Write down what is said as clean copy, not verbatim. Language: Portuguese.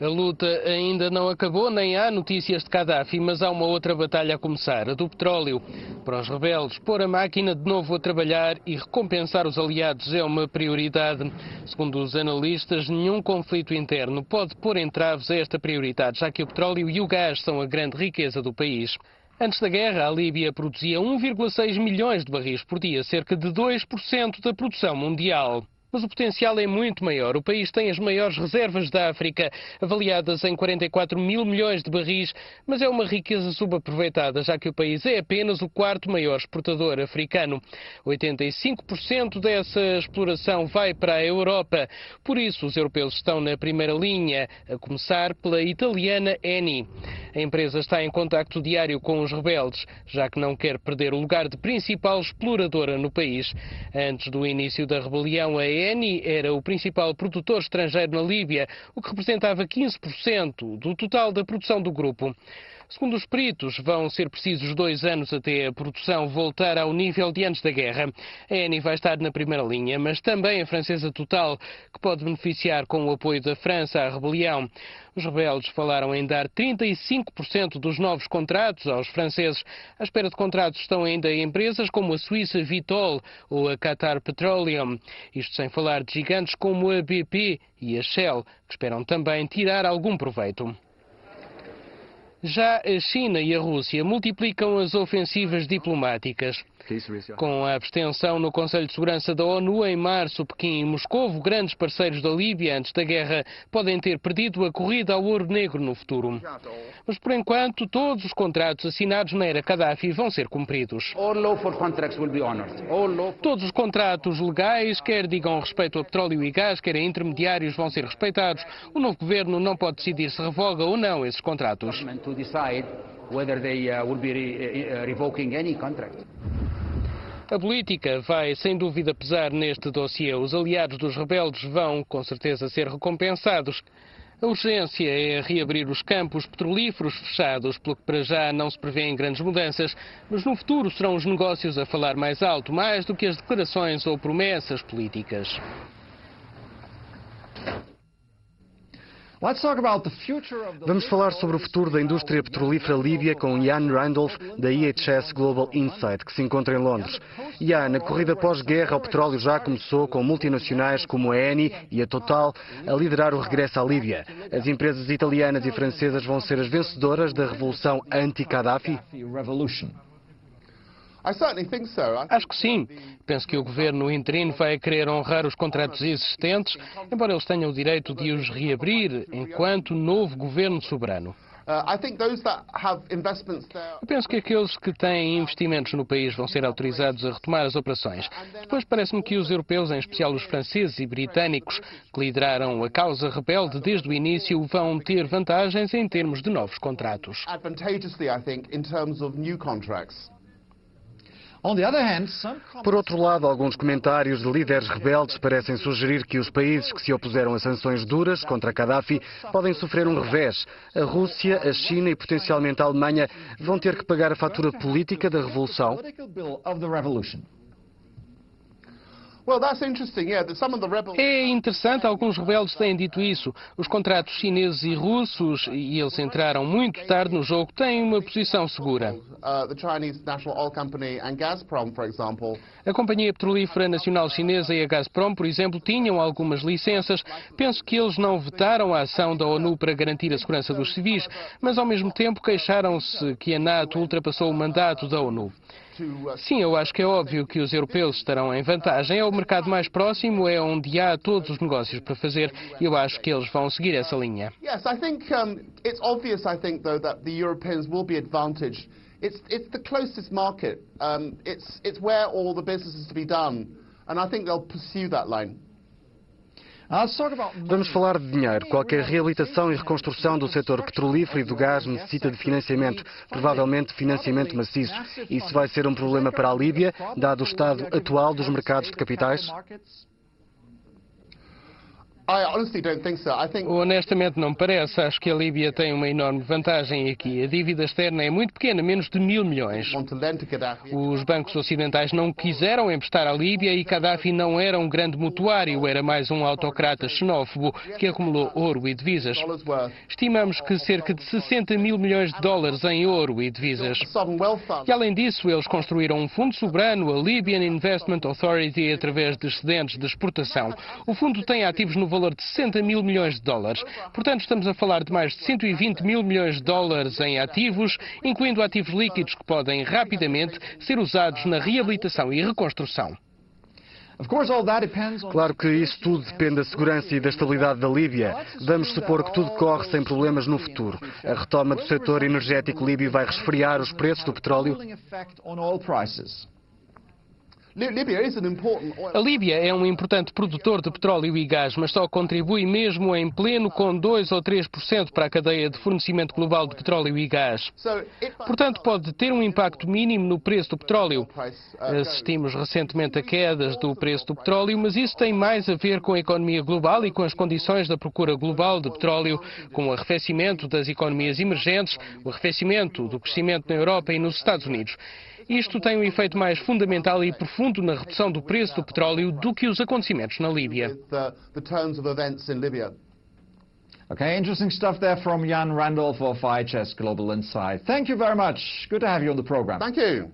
A luta ainda não acabou, nem há notícias de Gaddafi, mas há uma outra batalha a começar, a do petróleo. Para os rebeldes, pôr a máquina de novo a trabalhar e recompensar os aliados é uma prioridade. Segundo os analistas, nenhum conflito interno pode pôr entraves a esta prioridade, já que o petróleo e o gás são a grande riqueza do país. Antes da guerra, a Líbia produzia 1,6 milhões de barris por dia, cerca de 2% da produção mundial. Mas o potencial é muito maior. O país tem as maiores reservas da África, avaliadas em 44 mil milhões de barris, mas é uma riqueza subaproveitada, já que o país é apenas o quarto maior exportador africano. 85% dessa exploração vai para a Europa. Por isso, os europeus estão na primeira linha, a começar pela italiana Eni. A empresa está em contacto diário com os rebeldes, já que não quer perder o lugar de principal exploradora no país. Antes do início da rebelião, a Eni era o principal produtor estrangeiro na Líbia, o que representava 15% do total da produção do grupo. Segundo os peritos, vão ser precisos 2 anos até a produção voltar ao nível de antes da guerra. A Eni vai estar na primeira linha, mas também a francesa Total, que pode beneficiar com o apoio da França à rebelião. Os rebeldes falaram em dar 35% dos novos contratos aos franceses. À espera de contratos estão ainda empresas como a Suíça Vitol ou a Qatar Petroleum. Isto sem falar de gigantes como a BP e a Shell, que esperam também tirar algum proveito. Já a China e a Rússia multiplicam as ofensivas diplomáticas. Com a abstenção no Conselho de Segurança da ONU em março, Pequim e Moscovo, grandes parceiros da Líbia antes da guerra, podem ter perdido a corrida ao ouro negro no futuro. Mas, por enquanto, todos os contratos assinados na era Gaddafi vão ser cumpridos. Todos os contratos legais, quer digam respeito a petróleo e gás, quer a intermediários, vão ser respeitados. O novo governo não pode decidir se revoga ou não esses contratos. A política vai, sem dúvida, pesar neste dossiê. Os aliados dos rebeldes vão, com certeza, ser recompensados. A urgência é reabrir os campos petrolíferos fechados, pelo que para já não se prevêem grandes mudanças, mas no futuro serão os negócios a falar mais alto, mais do que as declarações ou promessas políticas. Vamos falar sobre o futuro da indústria petrolífera líbia com Jan Randolph, da IHS Global Insight, que se encontra em Londres. Jan, a corrida pós-guerra ao petróleo já começou com multinacionais como a Eni e a Total a liderar o regresso à Líbia. As empresas italianas e francesas vão ser as vencedoras da revolução anti-Gaddafi? Acho que sim. Penso que o governo interino vai querer honrar os contratos existentes, embora eles tenham o direito de os reabrir enquanto novo governo soberano. Eu penso que aqueles que têm investimentos no país vão ser autorizados a retomar as operações. Depois parece-me que os europeus, em especial os franceses e britânicos, que lideraram a causa rebelde desde o início, vão ter vantagens em termos de novos contratos. Por outro lado, alguns comentários de líderes rebeldes parecem sugerir que os países que se opuseram a sanções duras contra Gaddafi podem sofrer um revés. A Rússia, a China e potencialmente a Alemanha vão ter que pagar a fatura política da revolução. É interessante, alguns rebeldes têm dito isso. Os contratos chineses e russos, e eles entraram muito tarde no jogo, têm uma posição segura. A Companhia Petrolífera Nacional Chinesa e a Gazprom, por exemplo, tinham algumas licenças. Penso que eles não vetaram a ação da ONU para garantir a segurança dos civis, mas ao mesmo tempo queixaram-se que a NATO ultrapassou o mandato da ONU. Sim, eu acho que é óbvio que os europeus estarão em vantagem. É o mercado mais próximo, é onde há todos os negócios para fazer e eu acho que eles vão seguir essa linha. It's obvious, I think, though, that the Europeans will be advantaged. It's the closest market. It's where all the business is to be done, and I think they'll pursue that line. Vamos falar de dinheiro. Qualquer reabilitação e reconstrução do setor petrolífero e do gás necessita de financiamento, provavelmente financiamento maciço. Isso vai ser um problema para a Líbia, dado o estado atual dos mercados de capitais? I honestly don't think so. I think Honestamente não me parece. Acho que a Líbia tem uma enorme vantagem aqui. A dívida externa é muito pequena, menos de 1.000 milhões. want to lend to Gaddafi. Os bancos ocidentais não quiseram emprestar à Líbia e Gaddafi não era um grande mutuário, era mais um autocrata xenófobo que acumulou ouro e divisas. Dollars worth. Estimamos que cerca de 60 mil milhões de dólares em ouro e divisas. A sovereign wealth fund. E além disso, eles construíram um fundo soberano, a Libyan Investment Authority, através de excedentes de exportação. O fundo tem ativos no valor de 60 mil milhões de dólares. Portanto, estamos a falar de mais de 120 mil milhões de dólares em ativos, incluindo ativos líquidos que podem rapidamente ser usados na reabilitação e reconstrução. Claro que isso tudo depende da segurança e da estabilidade da Líbia. Vamos supor que tudo corre sem problemas no futuro. A retoma do setor energético líbio vai resfriar os preços do petróleo. Libya is an important oil. A Líbia é um importante produtor de petróleo e gás, mas só contribui mesmo em pleno com 2 ou 3% para a cadeia de fornecimento global de petróleo e gás. So if Portanto, pode ter um impacto mínimo no preço do petróleo. price, Assistimos recentemente a quedas do preço do petróleo, mas isso tem mais a ver com a economia global e com as condições da procura global de petróleo, com o arrefecimento das economias emergentes, o arrefecimento do crescimento na Europa e nos Estados Unidos. Isto tem um efeito mais fundamental e profundo na redução do preço do petróleo do que os acontecimentos na Líbia. with the turns of events in Libya. Okay, interesting stuff there from Jan Randolph of IHS Global Insight. Thank you very much. Good to have you on the program. Thank you.